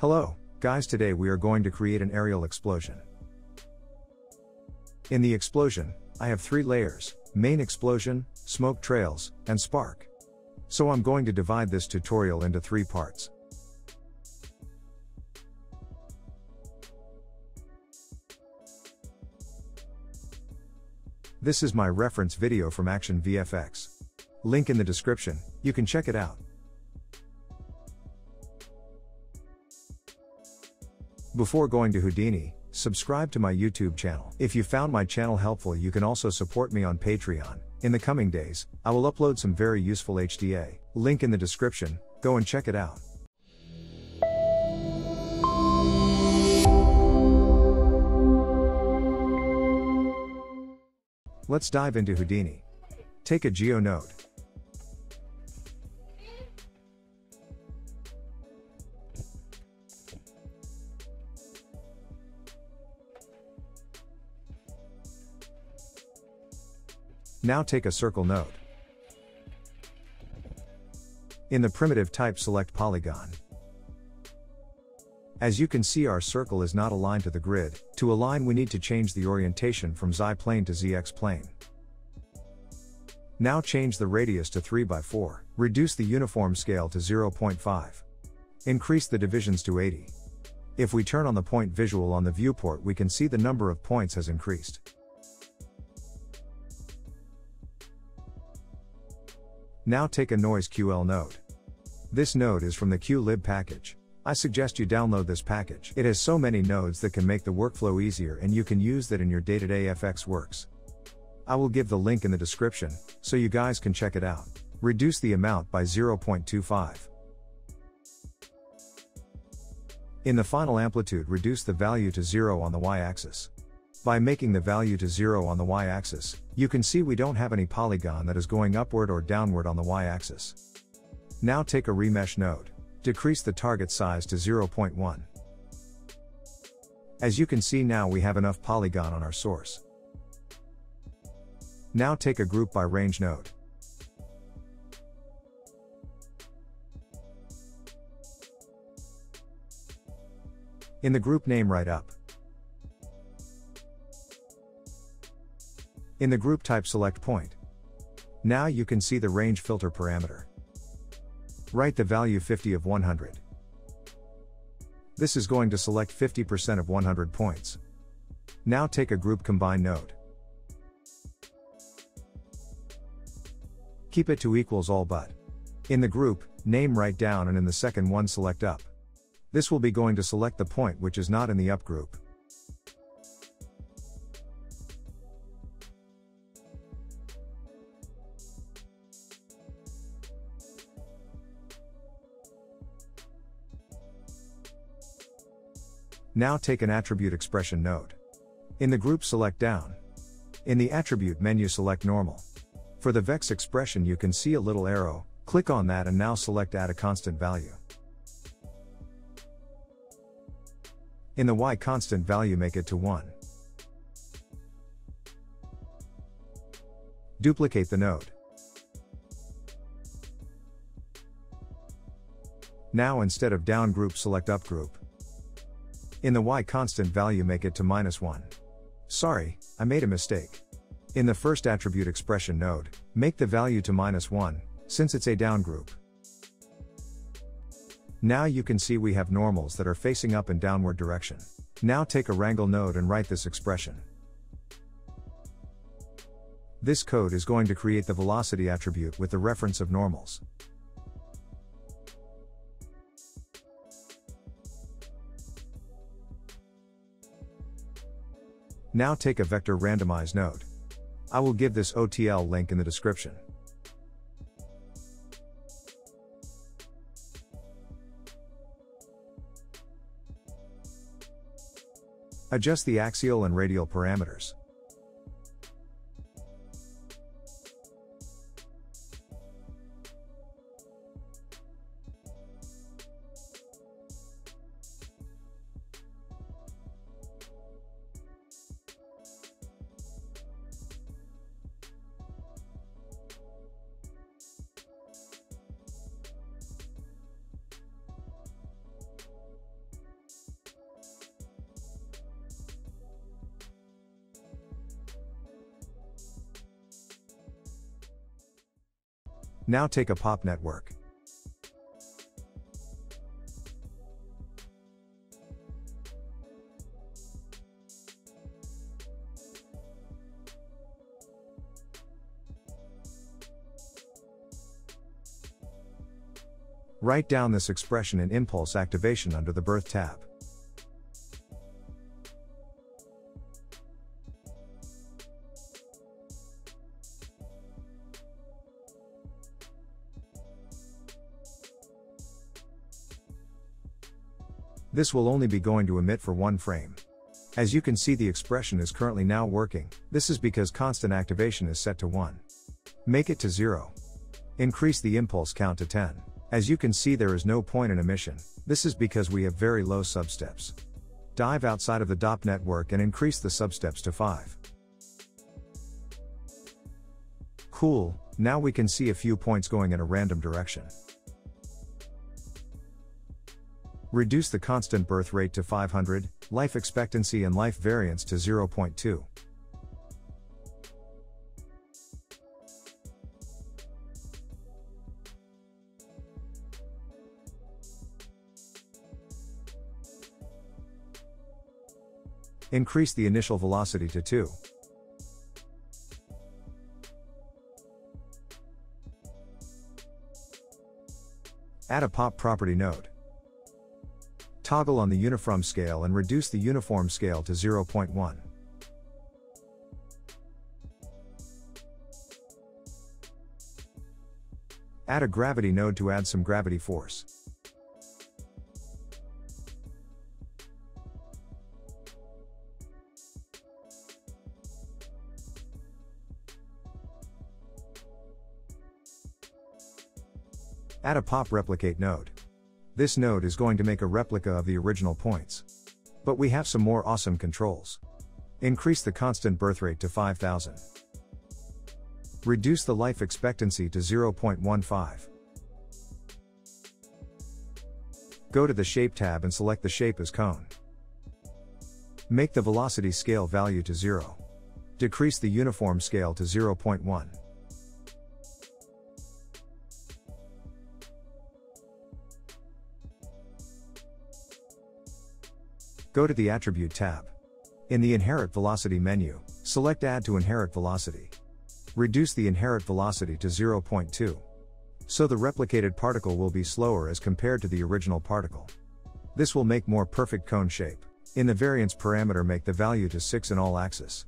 Hello, guys, today we are going to create an aerial explosion. In the explosion, I have 3 layers: main explosion, smoke trails, and spark. So I'm going to divide this tutorial into 3 parts. This is my reference video from Action VFX. Link in the description, you can check it out. Before going to Houdini, subscribe to my YouTube channel. If you found my channel helpful, you can also support me on Patreon. In the coming days, I will upload some very useful HDA. Link in the description, go and check it out. Let's dive into Houdini. Take a geo node. Now take a circle node. In the primitive type, select polygon. As you can see, our circle is not aligned to the grid. To align, we need to change the orientation from XY plane to ZX plane. Now change the radius to 3/4. Reduce the uniform scale to 0.5. Increase the divisions to 80. If we turn on the point visual on the viewport, we can see the number of points has increased. Now take a noise QL node. This node is from the QLib package. I suggest you download this package. It has so many nodes that can make the workflow easier, and you can use that in your day-to-day FX works. I will give the link in the description, so you guys can check it out. Reduce the amount by 0.25. In the final amplitude, reduce the value to 0 on the y-axis. By making the value to 0 on the y-axis, you can see we don't have any polygon that is going upward or downward on the y-axis. Now take a remesh node. Decrease the target size to 0.1. As you can see, now we have enough polygon on our source. Now take a group by range node. In the group name, write up. In the group type, select point. Now you can see the range filter parameter. Write the value 50 of 100. This is going to select 50% of 100 points. Now take a group combine node. Keep it to equals all but. In the group name, write down, and in the second one, select up. This will be going to select the point which is not in the up group. Now take an attribute expression node. In the group, select down. In the attribute menu, select normal. For the vex expression, you can see a little arrow, click on that and now select add a constant value. In the y constant value, make it to 1. Duplicate the node. Now instead of down group, select up group. In the y constant value, make it to -1. Sorry, I made a mistake. In the first attribute expression node, make the value to -1, since it's a down group. Now you can see we have normals that are facing up and downward direction. Now take a wrangle node and write this expression. This code is going to create the velocity attribute with the reference of normals. Now take a vector randomize node. I will give this OTL link in the description. Adjust the axial and radial parameters. Now take a pop network. Write down this expression in impulse activation under the birth tab. This will only be going to emit for one frame. As you can see, the expression is currently now working. This is because constant activation is set to 1. Make it to 0. Increase the impulse count to 10. As you can see, there is no point in emission. This is because we have very low substeps. Dive outside of the DOP network and increase the substeps to 5. Cool, now we can see a few points going in a random direction. Reduce the constant birth rate to 500, life expectancy and life variance to 0.2. Increase the initial velocity to 2. Add a pop property node. Toggle on the uniform scale and reduce the uniform scale to 0.1. Add a gravity node to add some gravity force. Add a pop replicate node. This node is going to make a replica of the original points. But we have some more awesome controls. Increase the constant birth rate to 5,000. Reduce the life expectancy to 0.15. Go to the Shape tab and select the shape as cone. Make the velocity scale value to 0. Decrease the uniform scale to 0.1. Go to the Attribute tab. In the Inherit Velocity menu, select Add to Inherit Velocity. Reduce the inherit velocity to 0.2. So the replicated particle will be slower as compared to the original particle. This will make more perfect cone shape. In the variance parameter, make the value to 6 in all axis.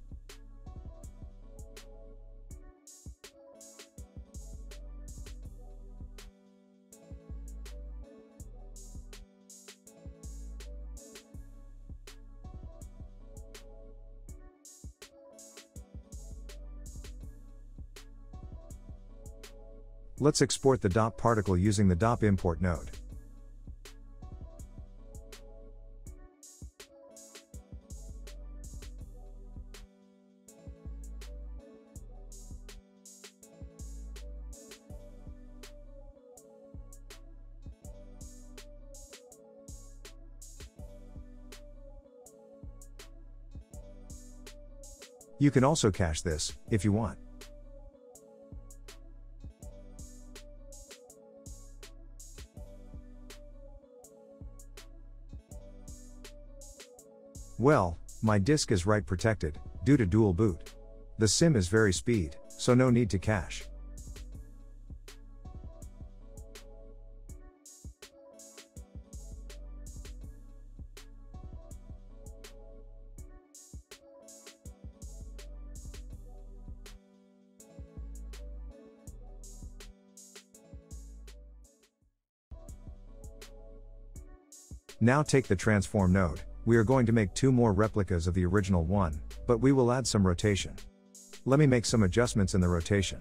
Let's export the DOP particle using the DOP import node. You can also cache this, if you want. Well, my disk is write protected, due to dual boot. The SIM is very speed, so no need to cache. Now take the transform node. We are going to make 2 more replicas of the original one, but we will add some rotation. Let me make some adjustments in the rotation.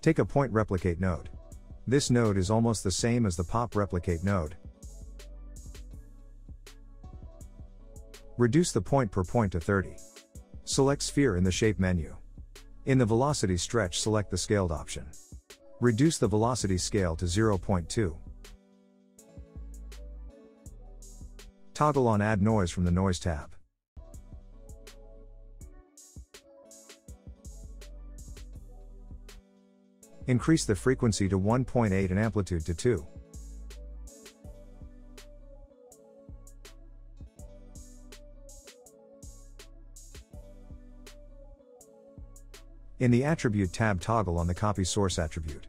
Take a point replicate node. This node is almost the same as the pop replicate node. Reduce the point per point to 30. Select sphere in the shape menu. In the velocity stretch, select the scaled option. Reduce the velocity scale to 0.2. Toggle on Add Noise from the Noise tab. Increase the frequency to 1.8 and amplitude to 2. In the Attribute tab, toggle on the Copy Source attribute.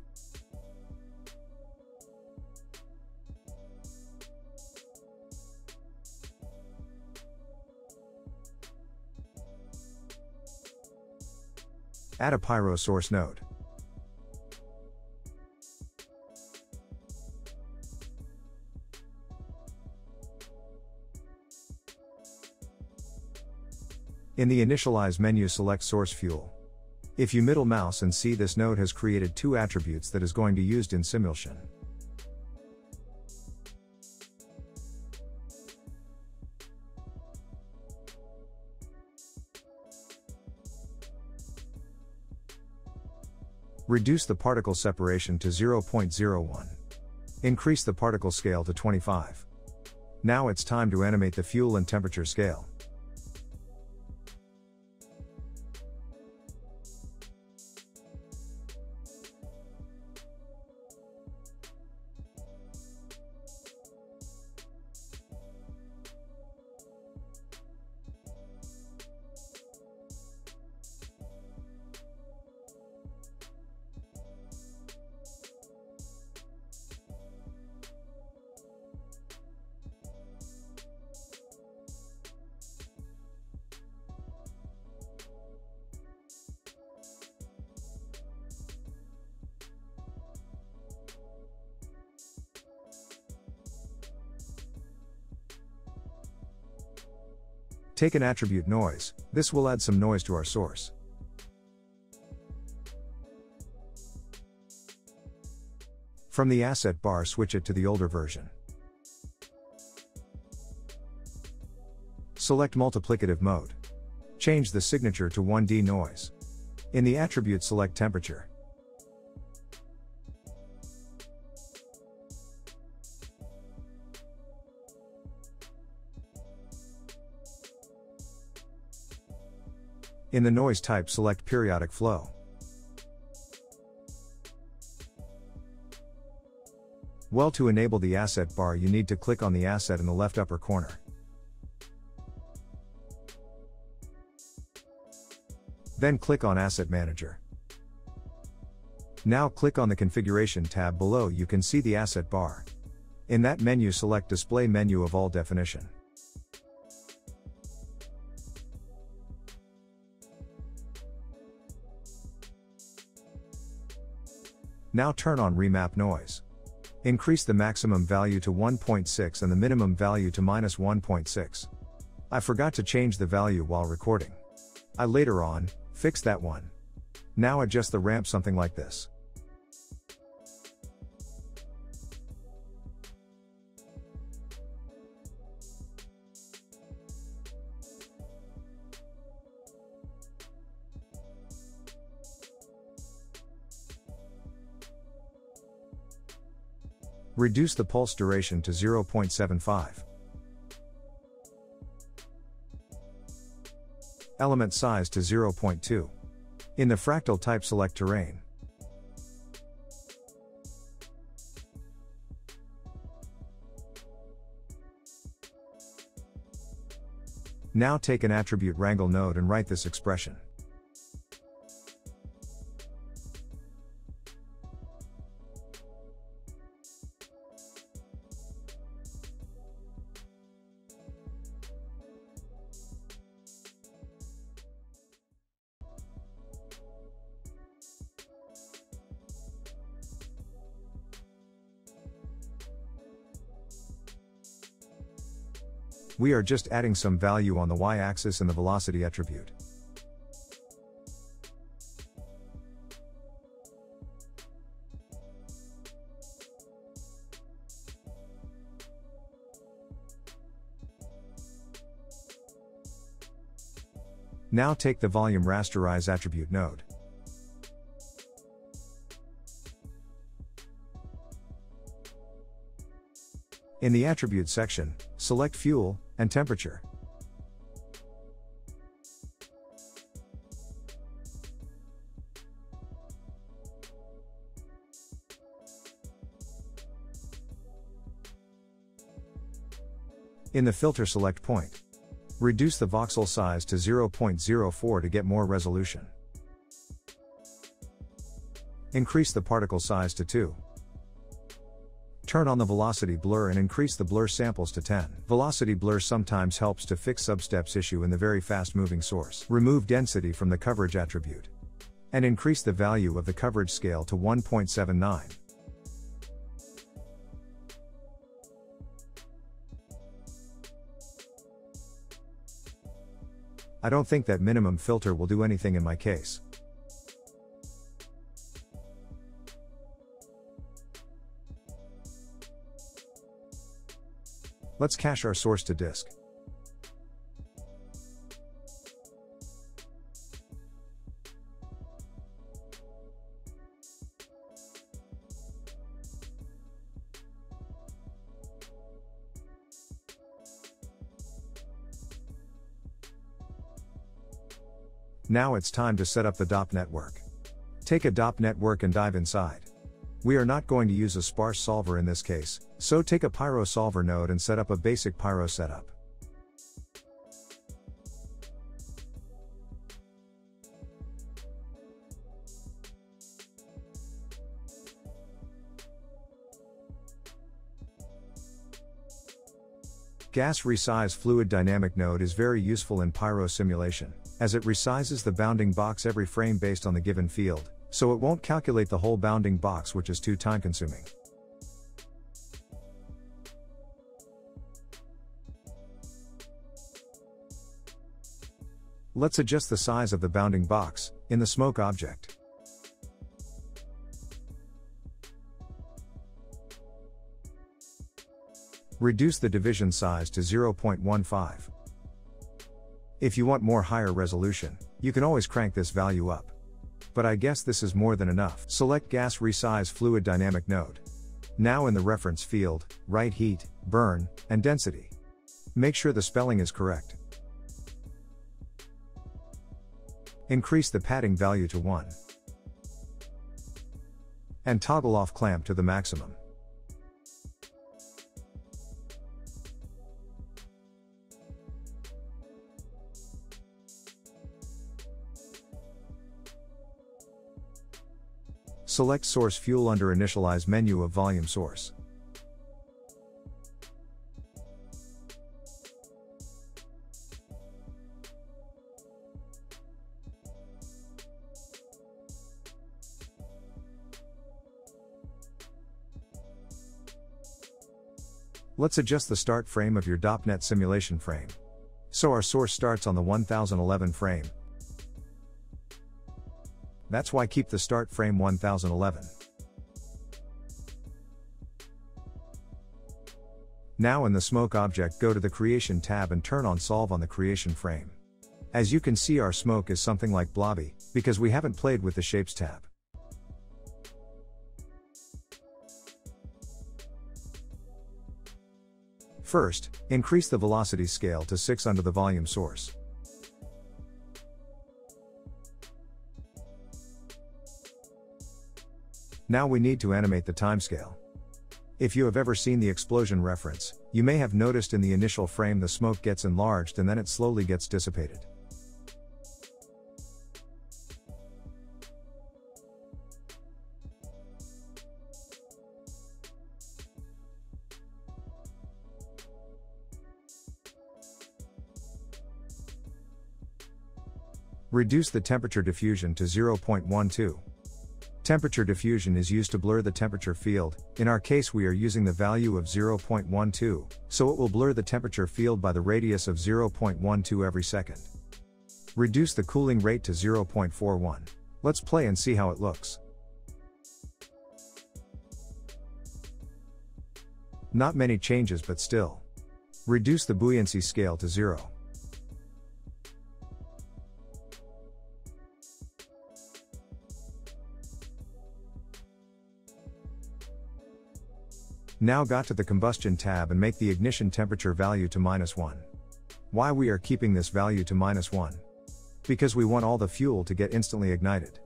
Add a pyro source node. In the Initialize menu, select Source Fuel. If you middle mouse and see, this node has created two attributes that is going to be used in simulation. Reduce the particle separation to 0.01. Increase the particle scale to 25. Now it's time to animate the fuel and temperature scale. Take an attribute noise. This will add some noise to our source. From the asset bar, switch it to the older version. Select multiplicative mode. Change the signature to 1D noise. In the attribute, select temperature. In the noise type, select periodic flow. Well, to enable the asset bar, you need to click on the asset in the left upper corner. Then click on Asset Manager. Now click on the Configuration tab below. You can see the asset bar. In that menu, select Display Menu of All Definition. Now turn on Remap Noise. Increase the maximum value to 1.6 and the minimum value to -1.6. I forgot to change the value while recording. I later on fixed that one. Now adjust the ramp something like this. Reduce the pulse duration to 0.75. Element size to 0.2. In the fractal type, select terrain. Now take an attribute wrangle node and write this expression. We are just adding some value on the y-axis in the velocity attribute. Now take the volume rasterize attribute node. In the attribute section, select fuel and temperature. In the filter select point. Reduce the voxel size to 0.04 to get more resolution. Increase the particle size to 2. Turn on the velocity blur and increase the blur samples to 10. Velocity blur sometimes helps to fix substeps issue in the very fast moving source. Remove density from the coverage attribute. And increase the value of the coverage scale to 1.79. I don't think that minimum filter will do anything in my case. Let's cache our source to disk. Now it's time to set up the DOP network. Take a DOP network and dive inside. We are not going to use a sparse solver in this case, so take a Pyro solver node and set up a basic Pyro setup. Gas resize fluid dynamic node is very useful in Pyro simulation, as it resizes the bounding box every frame based on the given field, so it won't calculate the whole bounding box, which is too time consuming. Let's adjust the size of the bounding box in the smoke object. Reduce the division size to 0.15. If you want more higher resolution, you can always crank this value up. But I guess this is more than enough. Select Gas Resize Fluid Dynamic node. Now in the reference field, write heat, burn, and density. Make sure the spelling is correct. Increase the padding value to 1. And toggle off clamp to the maximum. Select Source Fuel under Initialize menu of Volume Source. Let's adjust the start frame of your DOPNet simulation frame. So our source starts on the 1011 frame. That's why keep the start frame 1011. Now in the smoke object, go to the creation tab and turn on solve on the creation frame. As you can see, our smoke is something like blobby, because we haven't played with the shapes tab. First, increase the velocity scale to 6 under the volume source. Now we need to animate the timescale. If you have ever seen the explosion reference, you may have noticed in the initial frame the smoke gets enlarged and then it slowly gets dissipated. Reduce the temperature diffusion to 0.12. Temperature diffusion is used to blur the temperature field. In our case, we are using the value of 0.12, so it will blur the temperature field by the radius of 0.12 every second. Reduce the cooling rate to 0.41. Let's play and see how it looks. Not many changes, but still. Reduce the buoyancy scale to 0. Now got to the combustion tab and make the ignition temperature value to -1. Why we are keeping this value to -1? Because we want all the fuel to get instantly ignited.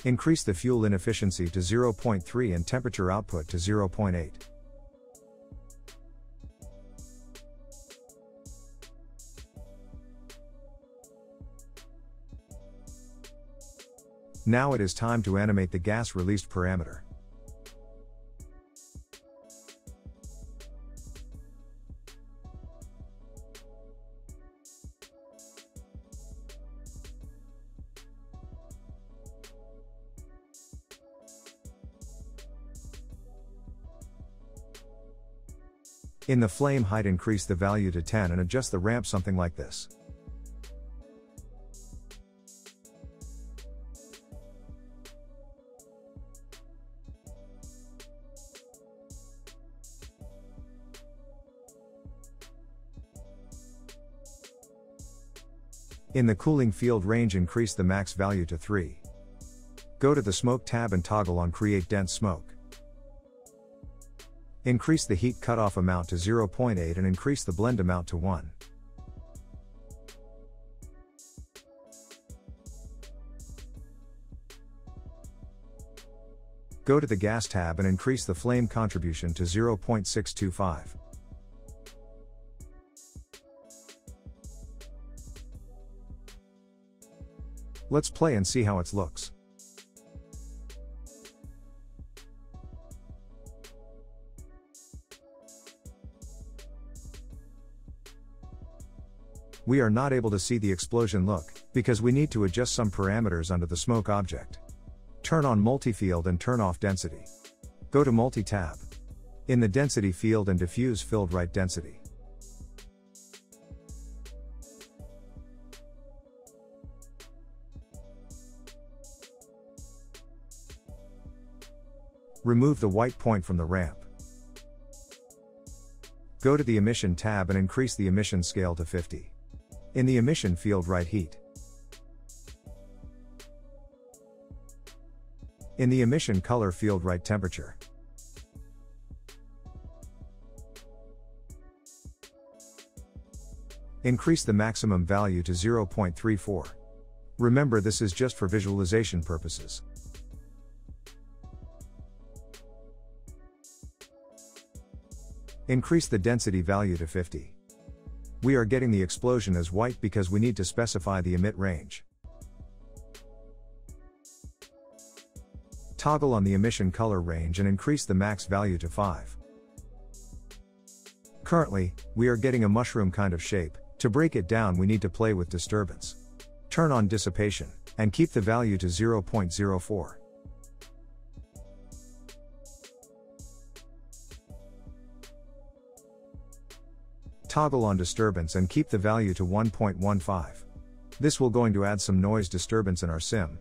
Increase the fuel inefficiency to 0.3 and temperature output to 0.8. Now it is time to animate the gas released parameter. In the flame height, increase the value to 10 and adjust the ramp something like this. In the cooling field range, increase the max value to 3. Go to the Smoke tab and toggle on Create Dense Smoke. Increase the heat cutoff amount to 0.8 and increase the blend amount to 1. Go to the Gas tab and increase the flame contribution to 0.625. Let's play and see how it looks. We are not able to see the explosion look, because we need to adjust some parameters under the smoke object. Turn on multi-field and turn off density. Go to multi-tab. In the density field and diffuse filled right density. Remove the white point from the ramp. Go to the Emission tab and increase the emission scale to 50. In the emission field, write heat. In the emission color field, write temperature. Increase the maximum value to 0.34. Remember, this is just for visualization purposes. Increase the density value to 50. We are getting the explosion as white because we need to specify the emit range. Toggle on the emission color range and increase the max value to 5. Currently, we are getting a mushroom kind of shape. To break it down, we need to play with disturbance. Turn on dissipation, and keep the value to 0.04. Toggle on disturbance and keep the value to 1.15. This will going to add some noise disturbance in our sim.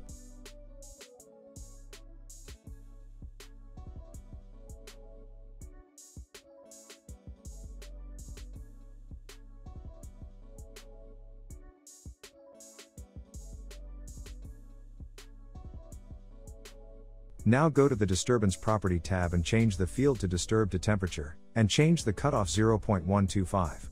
Now go to the Disturbance Property tab and change the field to Disturb to Temperature, and change the cutoff 0.125.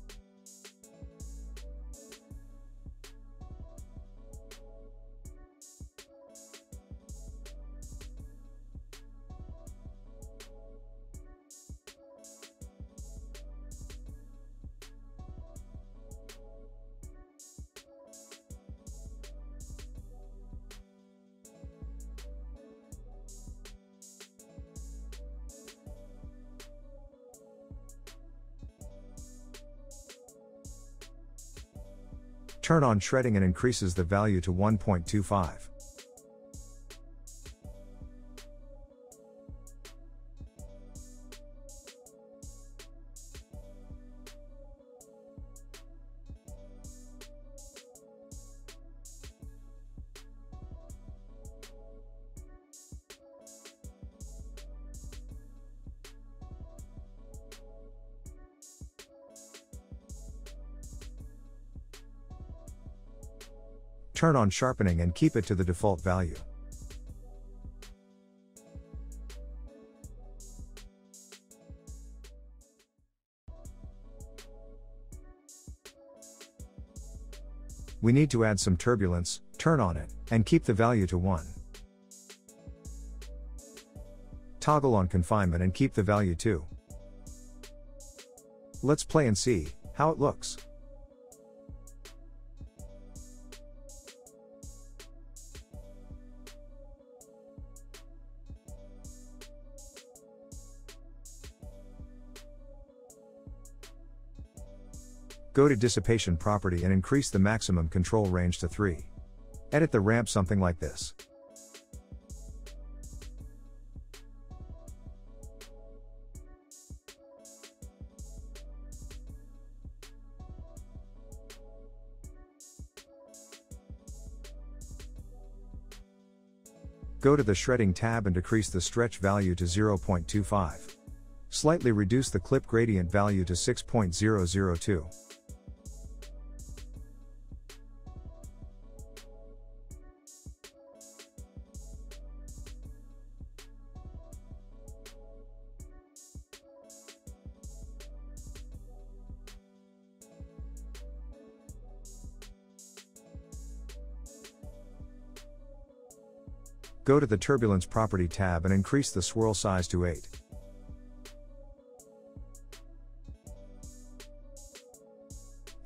Turn on shredding and increases the value to 1.25. Turn on sharpening and keep it to the default value. We need to add some turbulence, turn on it, and keep the value to 1. Toggle on confinement and keep the value 2. Let's play and see how it looks. Go to Dissipation property and increase the maximum control range to 3. Edit the ramp something like this. Go to the Shredding tab and decrease the stretch value to 0.25. Slightly reduce the clip gradient value to 6.002. Go to the Turbulence property tab and increase the swirl size to 8.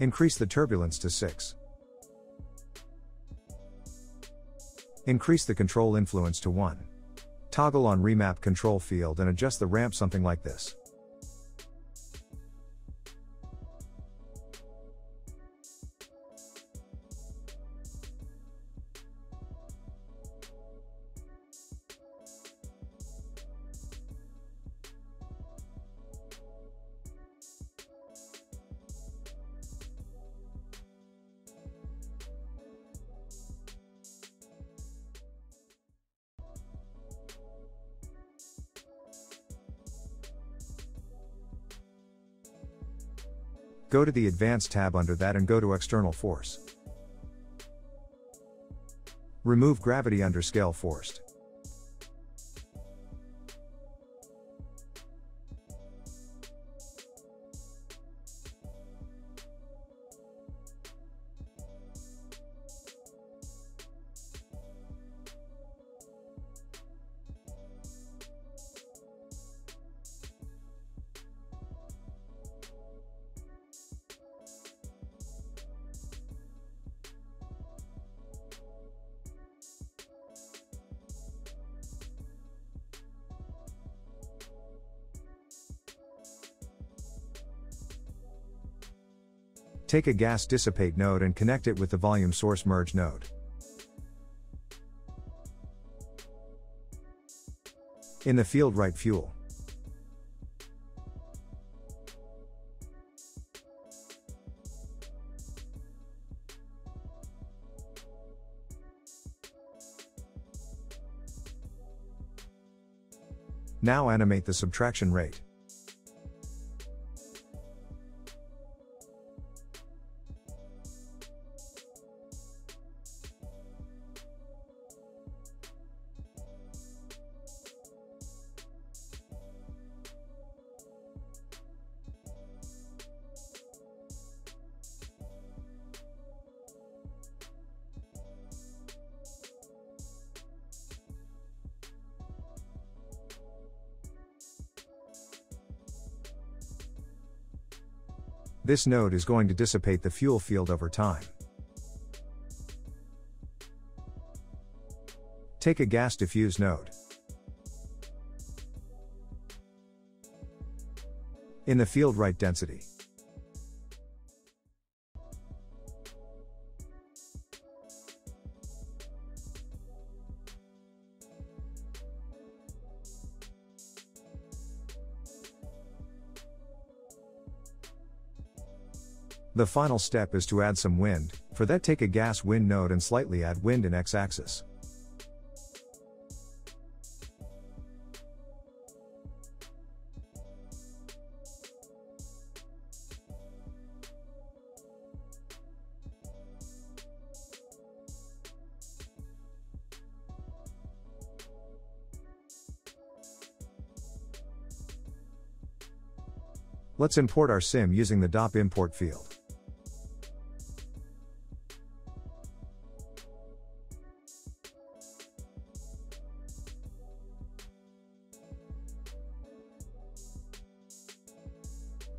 Increase the turbulence to 6. Increase the control influence to 1. Toggle on Remap control field and adjust the ramp something like this. Go to the Advanced tab under that and go to External Force. Remove Gravity under Scale Forced. Take a gas dissipate node and connect it with the volume source merge node. In the field write fuel. Now animate the subtraction rate. This node is going to dissipate the fuel field over time. Take a gas diffuse node. In the field write density. The final step is to add some wind. For that, take a gas wind node and slightly add wind in x-axis. Let's import our sim using the DOP import field.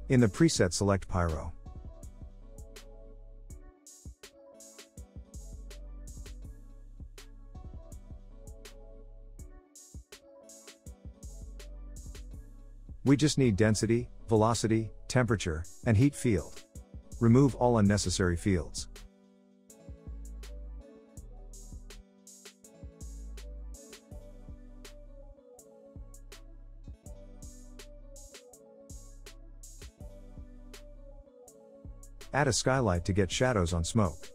In the preset, select Pyro. We just need density, velocity, temperature, and heat field. Remove all unnecessary fields. Add a skylight to get shadows on smoke.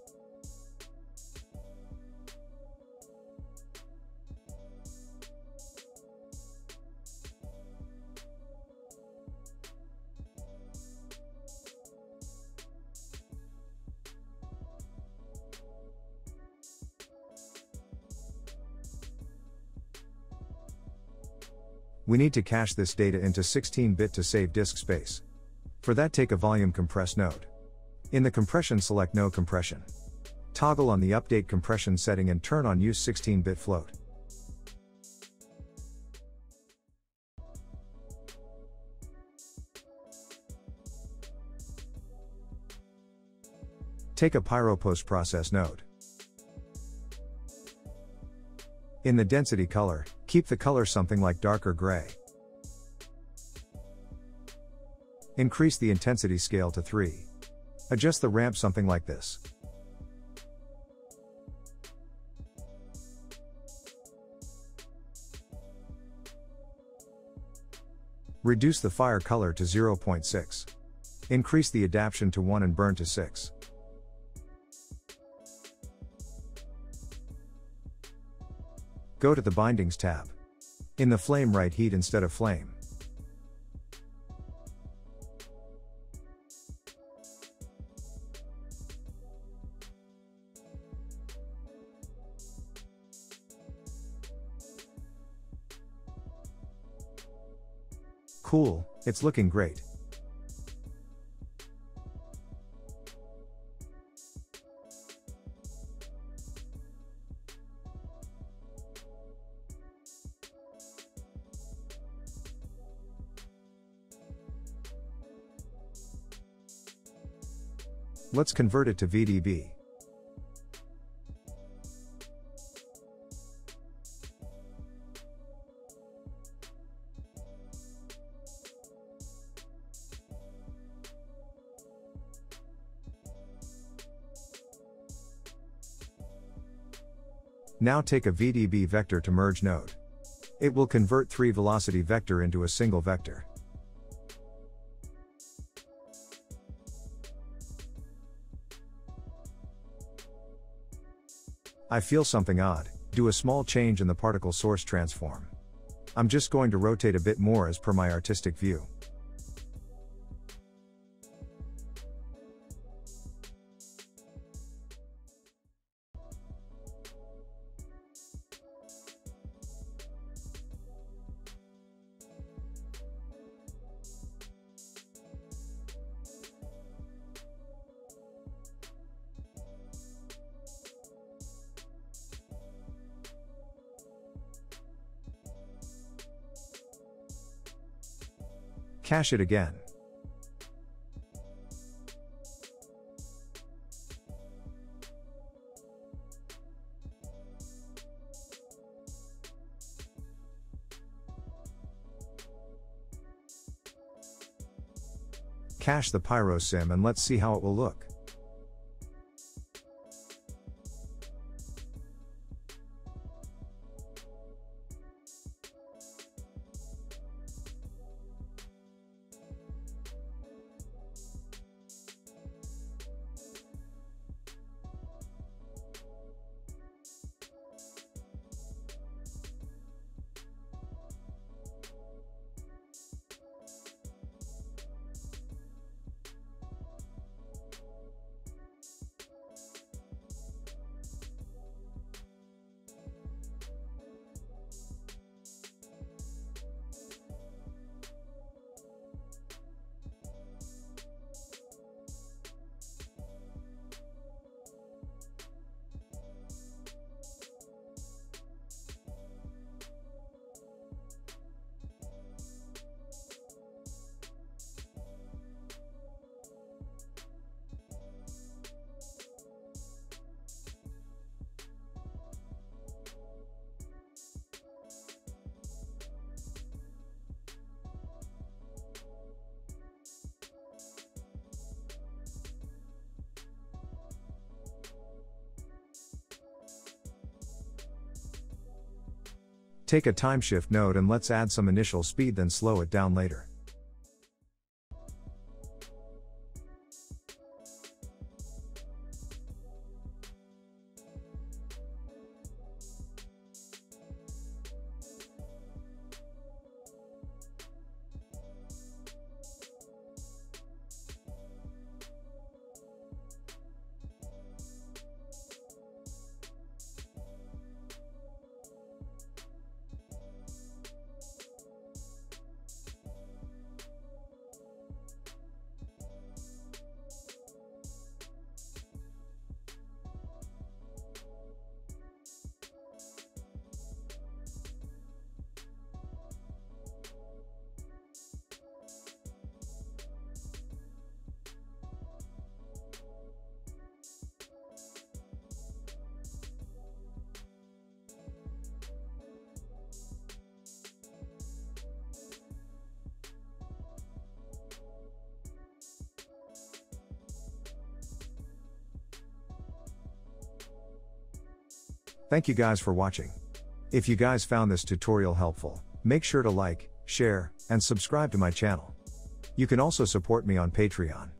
We need to cache this data into 16-bit to save disk space. For that, take a volume compress node. In the compression, select No Compression. Toggle on the Update Compression setting and turn on Use 16-bit float. Take a Pyro post-process node. In the density color, keep the color something like darker gray. Increase the intensity scale to 3. Adjust the ramp something like this. Reduce the fire color to 0.6. Increase the adaptation to 1 and burn to 6. Go to the Bindings tab. In the flame, write heat instead of flame. Cool, it's looking great. Let's convert it to VDB. Now take a VDB vector to merge node. It will convert 3 velocity vector into a single vector. I feel something odd. Do a small change in the particle source transform. I'm just going to rotate a bit more as per my artistic view. Cache it again. Cache the Pyro sim and let's see how it will look. Take a timeshift node and let's add some initial speed, then slow it down later. Thank you guys for watching. If you guys found this tutorial helpful, make sure to like, share, and subscribe to my channel. You can also support me on Patreon.